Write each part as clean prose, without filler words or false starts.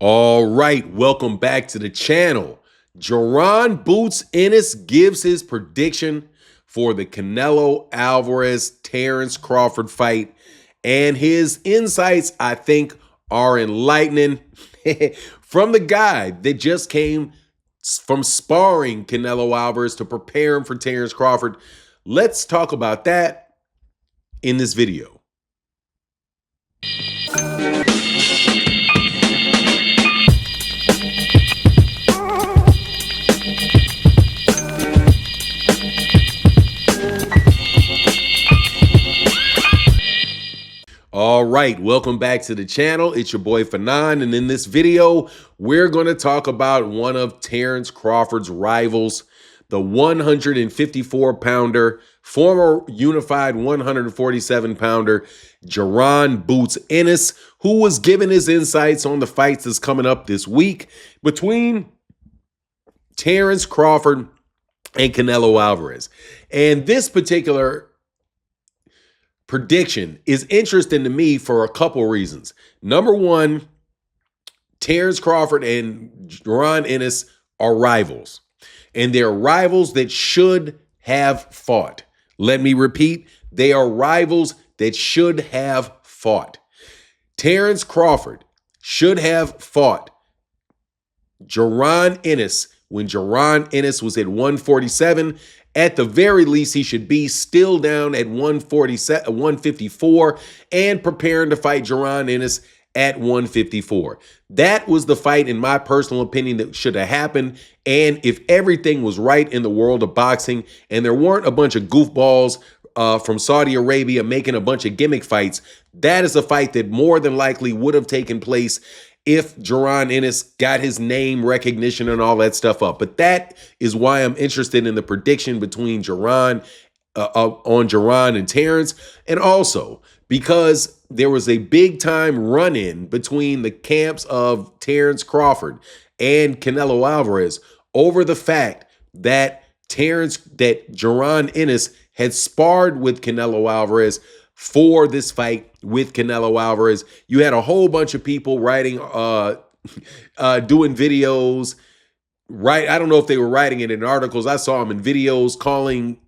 All right, welcome back to the channel. Jaron Boots Ennis gives his prediction for the Canelo Alvarez Terence Crawford fight, and his insights, I think, are enlightening from the guy that just came from sparring Canelo Alvarez to prepare him for Terence Crawford. Let's talk about that in this video. All right, welcome back to the channel. It's your boy Fanon, and in this video, we're going to talk about one of Terence Crawford's rivals, the 154-pounder, former unified 147-pounder, Jaron Boots Ennis, who was given his insights on the fights that's coming up this week between Terence Crawford and Canelo Alvarez. And this particular prediction is interesting to me for a couple reasons. Number one, Terence Crawford and Jaron Ennis are rivals, and they're rivals that should have fought. Let me repeat, they are rivals that should have fought. Terence Crawford should have fought Jaron Ennis when Jaron Ennis was at 147. At the very least, he should be still down at 154 and preparing to fight Jaron Ennis at 154. That was the fight, in my personal opinion, that should have happened. And if everything was right in the world of boxing and there weren't a bunch of goofballs from Saudi Arabia making a bunch of gimmick fights, that is a fight that more than likely would have taken place if Jaron Ennis got his name recognition and all that stuff up. But that is why I'm interested in the prediction between Jaron and Terence, and also because there was a big time run-in between the camps of Terence Crawford and Canelo Alvarez over the fact that Jaron Ennis had sparred with Canelo Alvarez for this fight with Canelo Alvarez. You had a whole bunch of people writing, doing videos, right? I don't know if they were writing it in articles. I saw them in videos calling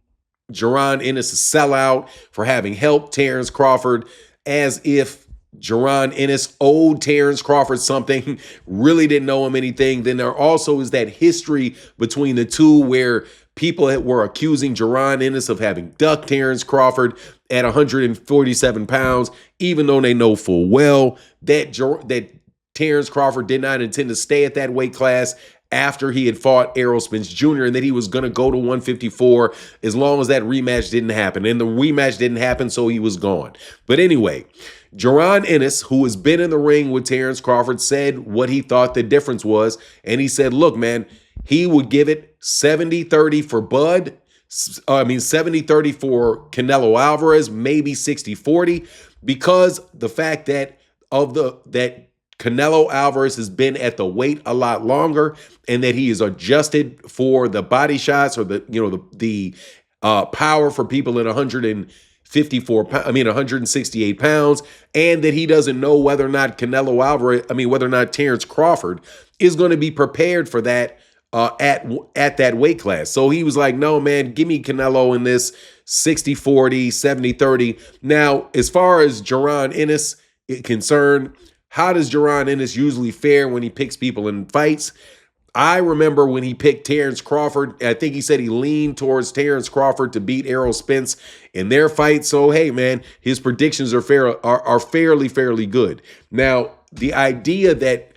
Jaron Ennis a sellout for having helped Terence Crawford, as if Jaron Ennis owed Terence Crawford something, really didn't know him anything. Then there also is that history between the two where people were accusing Jaron Ennis of having ducked Terence Crawford at 147 pounds, even though they know full well that Terence Crawford did not intend to stay at that weight class after he had fought Errol Spence Jr. and that he was going to go to 154 as long as that rematch didn't happen. And the rematch didn't happen, so he was gone. But anyway, Jaron Ennis, who has been in the ring with Terence Crawford, said what he thought the difference was. And he said, look, man, he would give it 70-30 for Bud. 70-30 for Canelo Alvarez, maybe 60-40, because the fact that Canelo Alvarez has been at the weight a lot longer and that he is adjusted for the body shots or the power for people at 168 pounds, and that he doesn't know whether or not whether or not Terence Crawford is going to be prepared for that at that weight class. So he was like, no, man, give me Canelo in this 60-40, 70-30. Now, as far as Jaron Ennis is concerned, how does Jaron Ennis usually fare when he picks people in fights? I remember when he picked Terence Crawford, I think he said he leaned towards Terence Crawford to beat Errol Spence in their fight. So, hey, man, his predictions are fairly good. Now, the idea that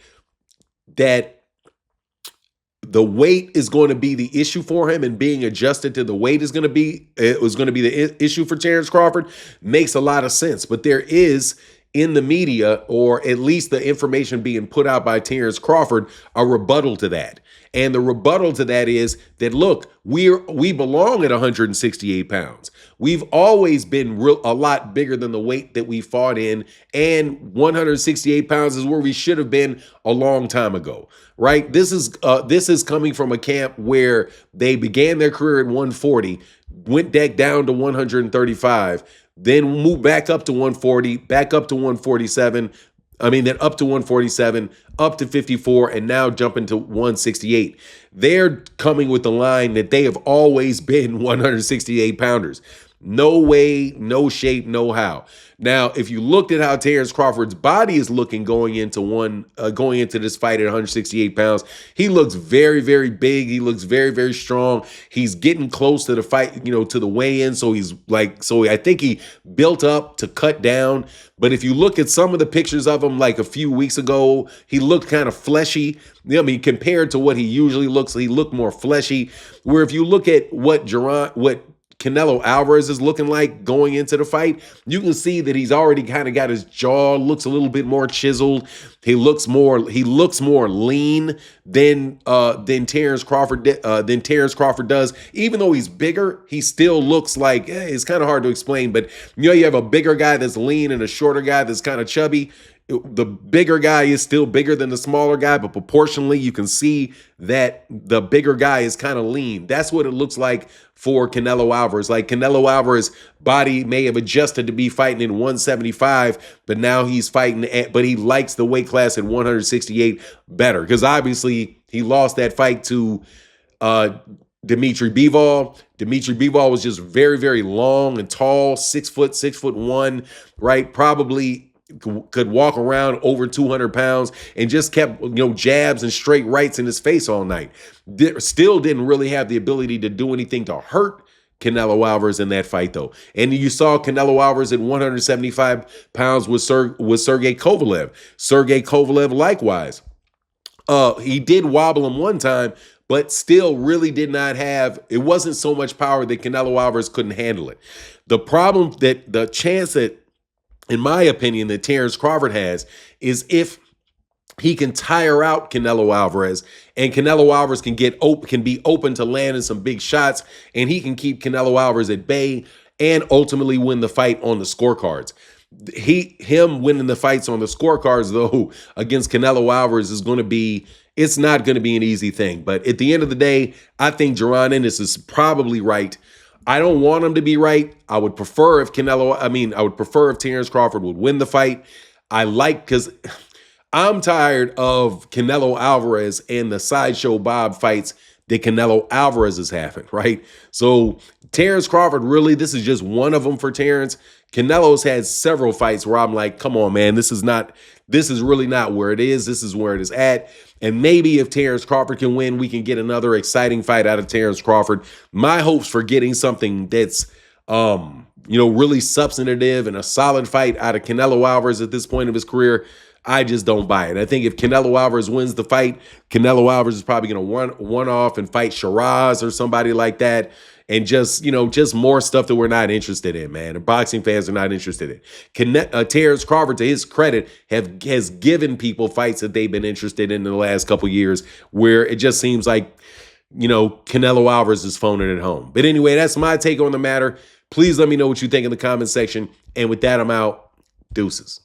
the weight is going to be the issue for him and being adjusted to the weight was going to be the issue for Terence Crawford makes a lot of sense. But there is, in the media, or at least the information being put out by Terence Crawford, a rebuttal to that. And the rebuttal to that is that, look, we belong at 168 pounds. We've always been a lot bigger than the weight that we fought in, and 168 pounds is where we should have been a long time ago, right? This is coming from a camp where they began their career at 140, went back down to 135, then moved back up to 140, back up to 147, then up to 147, up to 54, and now jumping to 168. They're coming with the line that they have always been 168 pounders. No way, no shape, no how. Now, if you looked at how Terence Crawford's body is looking going into this fight at 168 pounds, he looks very, very big. He looks very, very strong. He's getting close to the fight, to the weigh-in. So I think he built up to cut down. But if you look at some of the pictures of him like a few weeks ago, he looked kind of fleshy. Compared to what he usually looks, he looked more fleshy. Where if you look at what Canelo Alvarez is looking like going into the fight, you can see that he's already kind of got his jaw, looks a little bit more chiseled. He looks more lean than Terence Crawford does. Even though he's bigger, he still looks like it's kind of hard to explain, but you have a bigger guy that's lean and a shorter guy that's kind of chubby. The bigger guy is still bigger than the smaller guy, but proportionally, you can see that the bigger guy is kind of lean. That's what it looks like for Canelo Alvarez. Like Canelo Alvarez's body may have adjusted to be fighting in 175, but now he's fighting but he likes the weight class at 168 better because obviously he lost that fight to Dimitri Bivol. Dimitri Bivol was just very, very long and tall, 6'1", right? Probably could walk around over 200 pounds and just kept, jabs and straight rights in his face all night. Still didn't really have the ability to do anything to hurt Canelo Alvarez in that fight, though. And you saw Canelo Alvarez at 175 pounds with Sergey Kovalev. Sergey Kovalev, likewise. He did wobble him one time, but still really did not have, it wasn't so much power that Canelo Alvarez couldn't handle it. The chance that, in my opinion, that Terence Crawford has is if he can tire out Canelo Alvarez and Canelo Alvarez can be open to landing some big shots and he can keep Canelo Alvarez at bay and ultimately win the fight on the scorecards. Him winning the fights on the scorecards, though, against Canelo Alvarez it's not going to be an easy thing. But at the end of the day, I think Jaron Ennis is probably right. I don't want him to be right. I would prefer if Terence Crawford would win the fight. Because I'm tired of Canelo Alvarez and the Sideshow Bob fights that Canelo Alvarez is having, right? So Terence Crawford, really, this is just one of them for Terence. Canelo's had several fights where I'm like, come on, man, this is really not where it is. This is where it is at. And maybe if Terence Crawford can win, we can get another exciting fight out of Terence Crawford. My hopes for getting something that's, really substantive and a solid fight out of Canelo Alvarez at this point of his career, I just don't buy it. I think if Canelo Alvarez wins the fight, Canelo Alvarez is probably going to one off and fight Shiraz or somebody like that. And just more stuff that we're not interested in, man. And boxing fans are not interested in. Terence Crawford, to his credit, has given people fights that they've been interested in the last couple years where it just seems like, Canelo Alvarez is phoning it home. But anyway, that's my take on the matter. Please let me know what you think in the comment section. And with that, I'm out. Deuces.